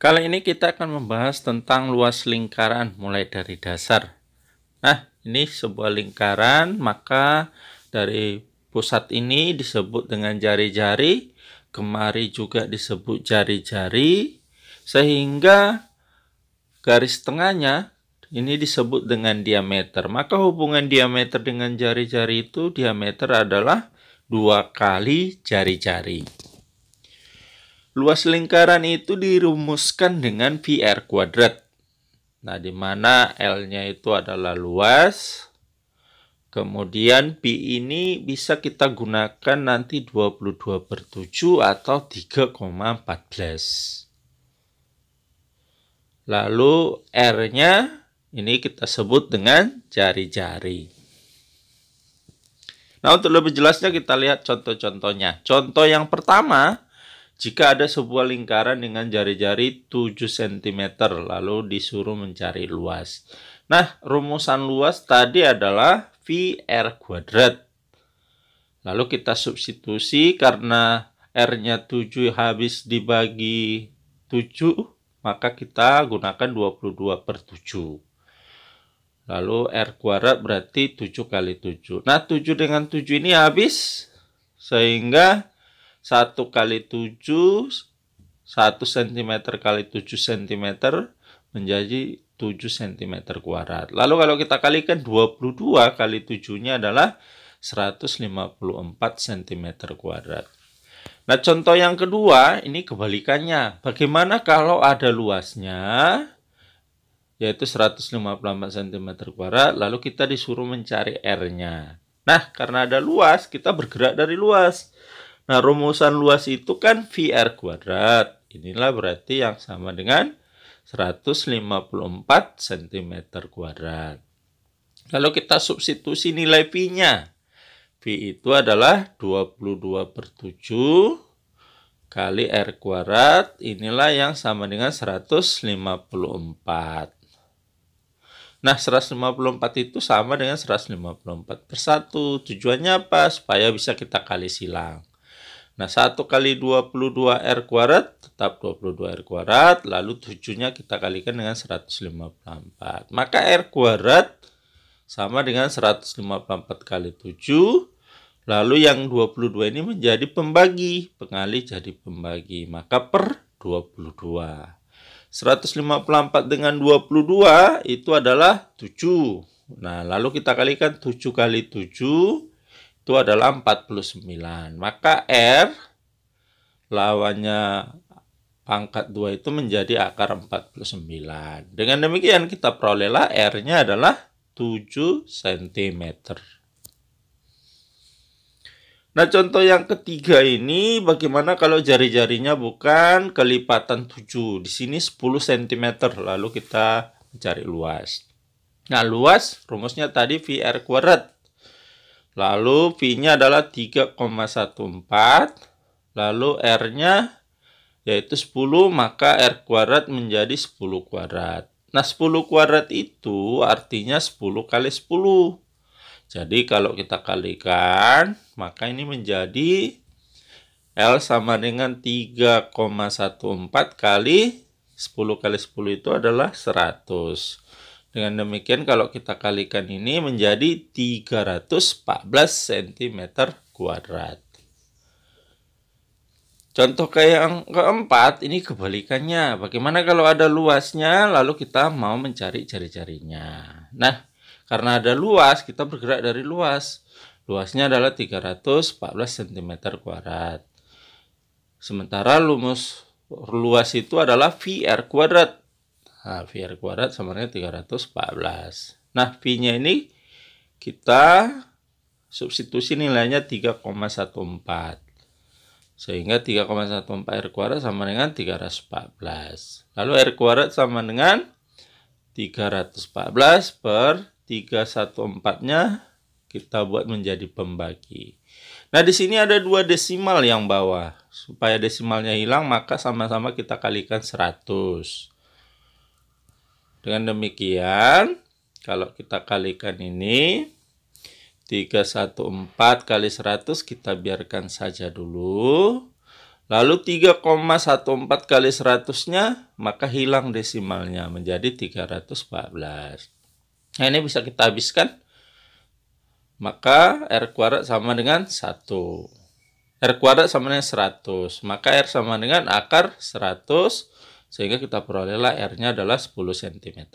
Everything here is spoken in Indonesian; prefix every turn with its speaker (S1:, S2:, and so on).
S1: Kali ini kita akan membahas tentang luas lingkaran mulai dari dasar. Nah, ini sebuah lingkaran, maka dari pusat ini disebut dengan jari-jari, kemari juga disebut jari-jari, sehingga garis tengahnya ini disebut dengan diameter. Maka hubungan diameter dengan jari-jari itu, diameter adalah 2 kali jari-jari. Luas lingkaran itu dirumuskan dengan VR kuadrat. Nah, di mana L-nya itu adalah luas. Kemudian Pi ini bisa kita gunakan nanti 22/7 atau 3,14. Lalu R-nya ini kita sebut dengan jari-jari. Nah, untuk lebih jelasnya kita lihat contoh-contohnya. Contoh yang pertama, jika ada sebuah lingkaran dengan jari-jari 7 cm, lalu disuruh mencari luas. Nah, rumusan luas tadi adalah VR kuadrat. Lalu kita substitusi karena R-nya 7 habis dibagi 7, maka kita gunakan 22/7. Lalu R kuadrat berarti 7 kali 7. Nah, 7 dengan 7 ini habis, sehingga 1 kali 7, 1 cm kali 7 cm menjadi 7 cm kuadrat. Lalu kalau kita kalikan 22 kali 7-nya adalah 154 cm kuadrat. Nah, contoh yang kedua ini kebalikannya. Bagaimana kalau ada luasnya, yaitu 154 cm kuadrat, lalu kita disuruh mencari R-nya. Nah, karena ada luas, kita bergerak dari luas. Nah, rumusan luas itu kan VR kuadrat. Inilah berarti yang sama dengan 154 cm kuadrat. Lalu kita substitusi nilai Pi-nya. Pi itu adalah 22/7 kali R kuadrat. Inilah yang sama dengan 154. Nah, 154 itu sama dengan 154/1. Tujuannya apa? Supaya bisa kita kali silang. Nah, 1 kali 22 R kuadrat tetap 22 R kuadrat, lalu 7-nya kita kalikan dengan 154. Maka R kuadrat sama dengan 154 kali 7, lalu yang 22 ini menjadi pembagi, pengali jadi pembagi, maka per 22. 154 dengan 22 itu adalah 7. Nah, lalu kita kalikan 7 kali 7, itu adalah 49. Maka R lawannya pangkat 2 itu menjadi akar 49. Dengan demikian kita perolehlah R-nya adalah 7 cm. Nah, contoh yang ketiga ini bagaimana kalau jari-jarinya bukan kelipatan 7. Di sini 10 cm, lalu kita mencari luas. Nah, luas rumusnya tadi VR kuadrat. Lalu Pi-nya adalah 3,14. Lalu R-nya yaitu 10, maka R kuadrat menjadi 10 kuadrat. Nah, 10 kuadrat itu artinya 10 kali 10. Jadi kalau kita kalikan, maka ini menjadi L sama dengan 3,14 kali 10 kali 10 itu adalah 100. Dengan demikian kalau kita kalikan ini menjadi 314 cm kuadrat. Contoh kayak yang keempat ini kebalikannya. Bagaimana kalau ada luasnya lalu kita mau mencari jari-jarinya. Nah, karena ada luas kita bergerak dari luas. Luasnya adalah 314 cm kuadrat. Sementara luas itu adalah VR kuadrat. Nah, VR kuadrat sama dengan 314. Nah, Pi-nya ini kita substitusi nilainya 3,14. Sehingga 3,14 R kuadrat sama dengan 314. Lalu R kuadrat sama dengan 314 per 314-nya kita buat menjadi pembagi. Nah, di sini ada 2 desimal yang bawah. Supaya desimalnya hilang, maka sama-sama kita kalikan 100. Dengan demikian, kalau kita kalikan ini, 314 kali 100 kita biarkan saja dulu. Lalu 3,14 kali 100-nya, maka hilang desimalnya menjadi 314. Nah, ini bisa kita habiskan. Maka R kuadrat sama dengan 1. R kuadrat sama dengan 100. Maka R sama dengan akar 100. Sehingga kita perolehlah R-nya adalah 10 cm.